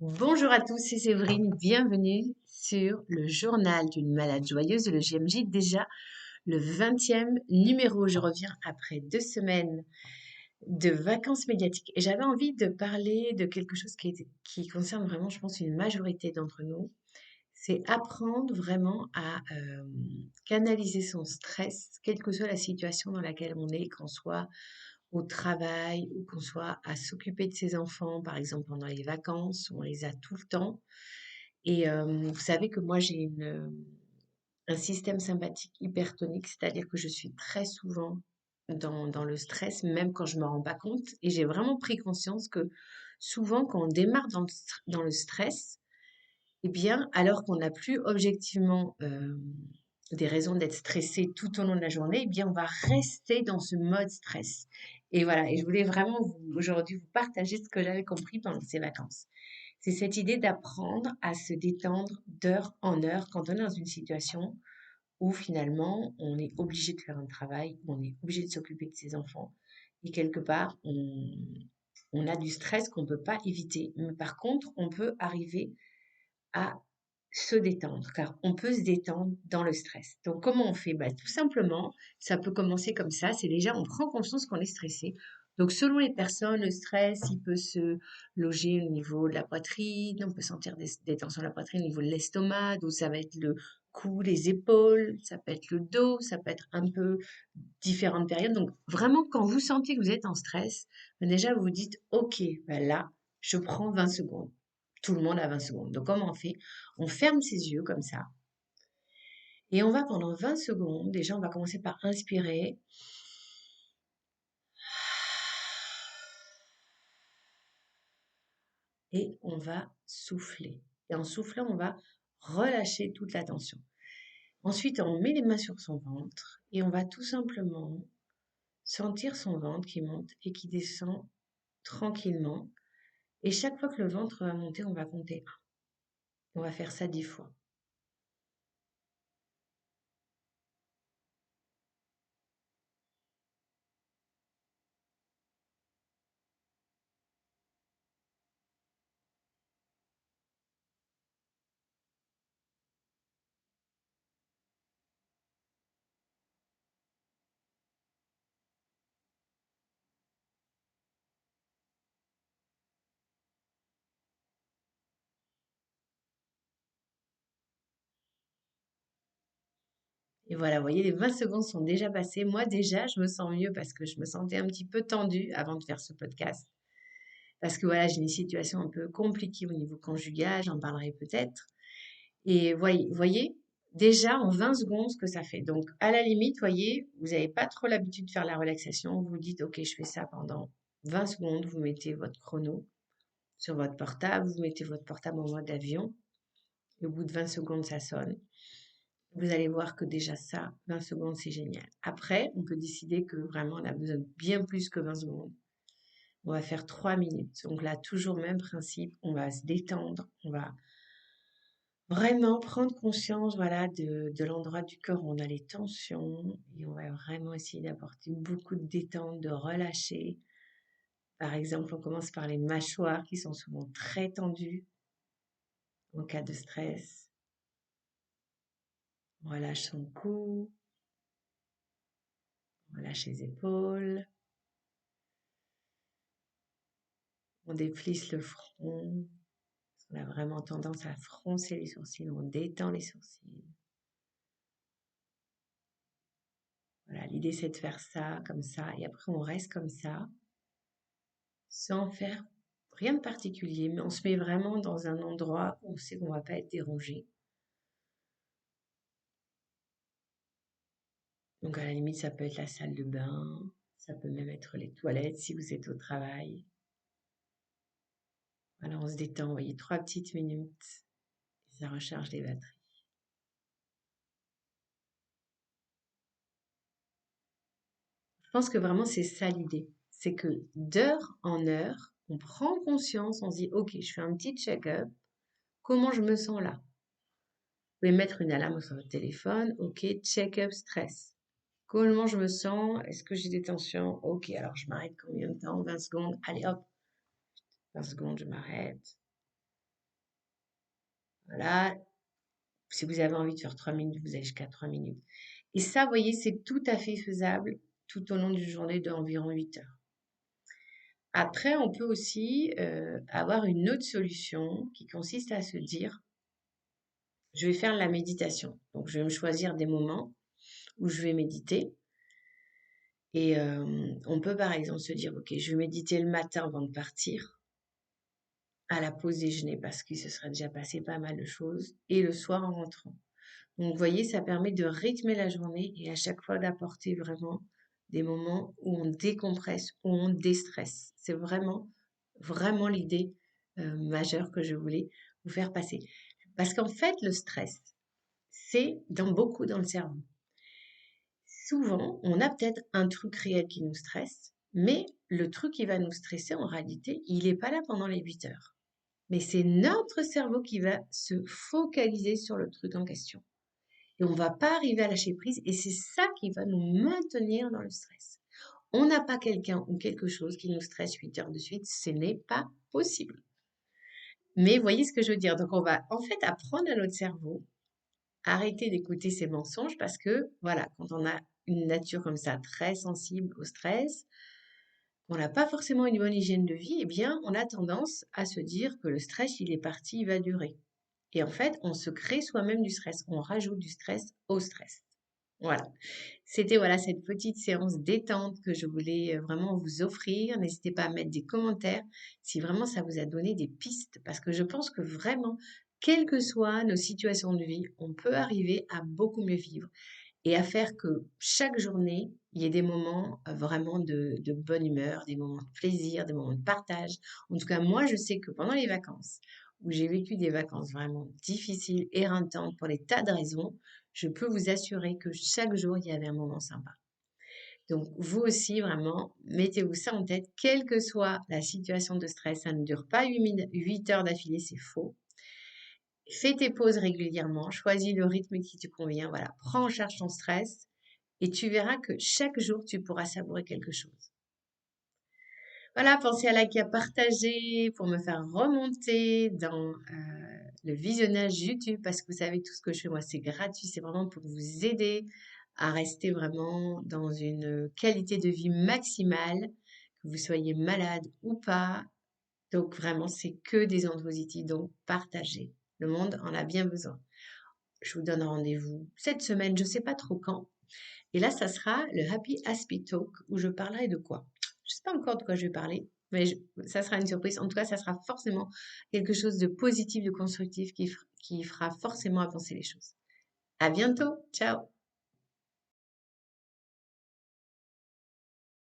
Bonjour à tous, c'est Séverine, bienvenue sur le journal d'une malade joyeuse, le JMJ, déjà le 20e numéro. Je reviens après 2 semaines de vacances médiatiques et j'avais envie de parler de quelque chose qui concerne vraiment, je pense, une majorité d'entre nous. C'est apprendre vraiment à canaliser son stress, quelle que soit la situation dans laquelle on est, qu'on soit au travail ou qu'on soit à s'occuper de ses enfants, par exemple pendant les vacances, où on les a tout le temps. Et vous savez que moi, j'ai un système sympathique hypertonique, c'est-à-dire que je suis très souvent dans le stress, même quand je ne me rends pas compte. Et j'ai vraiment pris conscience que souvent, quand on démarre dans le stress, eh bien, alors qu'on n'a plus objectivement des raisons d'être stressé tout au long de la journée, eh bien, on va rester dans ce mode stress. Et voilà, et je voulais vraiment aujourd'hui vous partager ce que j'avais compris pendant ces vacances. C'est cette idée d'apprendre à se détendre d'heure en heure quand on est dans une situation où finalement on est obligé de faire un travail, où on est obligé de s'occuper de ses enfants et quelque part on a du stress qu'on ne peut pas éviter. Mais par contre, on peut arriver à se détendre, car on peut se détendre dans le stress. Donc, comment on fait? Bah, tout simplement, ça peut commencer comme ça. C'est déjà, on prend conscience qu'on est stressé. Donc, selon les personnes, le stress, il peut se loger au niveau de la poitrine, on peut sentir des tensions de la poitrine au niveau de l'estomac, donc ça va être le cou, les épaules, ça peut être le dos, ça peut être un peu différentes périodes. Donc, vraiment, quand vous sentez que vous êtes en stress, ben déjà, vous vous dites, OK, ben là, je prends 20 secondes. Tout le monde a 20 secondes. Donc, comment on fait? On ferme ses yeux comme ça. Et on va pendant 20 secondes. Déjà, on va commencer par inspirer. Et on va souffler. Et en soufflant, on va relâcher toute la tension. Ensuite, on met les mains sur son ventre et on va tout simplement sentir son ventre qui monte et qui descend tranquillement. Et chaque fois que le ventre va monter, on va compter 1. On va faire ça 10 fois. Et voilà, vous voyez, les 20 secondes sont déjà passées. Moi, déjà, je me sens mieux parce que je me sentais un petit peu tendue avant de faire ce podcast. Parce que voilà, j'ai une situation un peu compliquée au niveau conjugal, j'en parlerai peut-être. Et voyez, déjà en 20 secondes ce que ça fait. Donc, à la limite, voyez, vous n'avez pas trop l'habitude de faire la relaxation. Vous vous dites, OK, je fais ça pendant 20 secondes. Vous mettez votre chrono sur votre portable, vous mettez votre portable en mode avion. Et au bout de 20 secondes, ça sonne. Vous allez voir que déjà ça, 20 secondes, c'est génial. Après, on peut décider que vraiment, on a besoin de bien plus que 20 secondes. On va faire 3 minutes. Donc là, toujours même principe, on va se détendre, on va vraiment prendre conscience, voilà, de l'endroit du corps où on a les tensions et on va vraiment essayer d'apporter beaucoup de détente, de relâcher. Par exemple, on commence par les mâchoires qui sont souvent très tendues en cas de stress. On relâche son cou, on relâche les épaules, on déplisse le front. On a vraiment tendance à froncer les sourcils, on détend les sourcils. Voilà, l'idée c'est de faire ça, comme ça, et après on reste comme ça, sans faire rien de particulier, mais on se met vraiment dans un endroit où on sait qu'on ne va pas être dérangé. Donc à la limite, ça peut être la salle de bain, ça peut même être les toilettes si vous êtes au travail. Voilà, on se détend, vous voyez, 3 petites minutes, et ça recharge les batteries. Je pense que vraiment c'est ça l'idée, c'est que d'heure en heure, on prend conscience, on se dit, ok, je fais un petit check-up, comment je me sens là? Vous pouvez mettre une alarme sur votre téléphone. OK, check-up stress. Comment je me sens? Est-ce que j'ai des tensions? OK, alors je m'arrête combien de temps? 20 secondes. Allez hop, 20 secondes, je m'arrête. Voilà, si vous avez envie de faire 3 minutes, vous allez jusqu'à 3 minutes. Et ça, vous voyez, c'est tout à fait faisable tout au long d'une journée d'environ 8 heures. Après, on peut aussi avoir une autre solution qui consiste à se dire, je vais faire la méditation. Donc, je vais me choisir des moments où je vais méditer. Et on peut par exemple se dire, ok, je vais méditer le matin avant de partir, à la pause déjeuner parce qu'il se serait déjà passé pas mal de choses, et le soir en rentrant. Donc, vous voyez, ça permet de rythmer la journée et à chaque fois d'apporter vraiment des moments où on décompresse, où on déstresse. C'est vraiment, vraiment l'idée majeure que je voulais vous faire passer. Parce qu'en fait, le stress, c'est beaucoup dans le cerveau. Souvent, on a peut-être un truc réel qui nous stresse, mais le truc qui va nous stresser, en réalité, il n'est pas là pendant les 8 heures. Mais c'est notre cerveau qui va se focaliser sur le truc en question. Et on ne va pas arriver à lâcher prise et c'est ça qui va nous maintenir dans le stress. On n'a pas quelqu'un ou quelque chose qui nous stresse 8 heures de suite, ce n'est pas possible. Mais vous voyez ce que je veux dire? Donc on va en fait apprendre à notre cerveau à arrêter d'écouter ces mensonges parce que voilà, quand on a une nature comme ça très sensible au stress, on n'a pas forcément une bonne hygiène de vie, eh bien on a tendance à se dire que le stress il est parti, il va durer. Et en fait, on se crée soi-même du stress, on rajoute du stress au stress. Voilà. C'était voilà cette petite séance détente que je voulais vraiment vous offrir. N'hésitez pas à mettre des commentaires si vraiment ça vous a donné des pistes parce que je pense que vraiment, quelles que soient nos situations de vie, on peut arriver à beaucoup mieux vivre et à faire que chaque journée, il y ait des moments vraiment de bonne humeur, des moments de plaisir, des moments de partage. En tout cas, moi, je sais que pendant les vacances, où j'ai vécu des vacances vraiment difficiles, éreintantes pour des tas de raisons, je peux vous assurer que chaque jour, il y avait un moment sympa. Donc, vous aussi, vraiment, mettez-vous ça en tête, quelle que soit la situation de stress, ça ne dure pas 8 heures d'affilée, c'est faux. Fais tes pauses régulièrement, choisis le rythme qui te convient, voilà, prends en charge ton stress et tu verras que chaque jour, tu pourras savourer quelque chose. Voilà, pensez à liker, à partager pour me faire remonter dans le visionnage YouTube parce que vous savez, tout ce que je fais, moi, c'est gratuit, c'est vraiment pour vous aider à rester vraiment dans une qualité de vie maximale, que vous soyez malade ou pas. Donc vraiment, c'est que des ondes positives, donc partagez. Le monde en a bien besoin. Je vous donne rendez-vous cette semaine, je ne sais pas trop quand. Et là, ça sera le Happy Aspie Talk où je parlerai de quoi? Je ne sais pas encore de quoi je vais parler, mais ça sera une surprise. En tout cas, ça sera forcément quelque chose de positif, de constructif qui fera forcément avancer les choses. À bientôt. Ciao.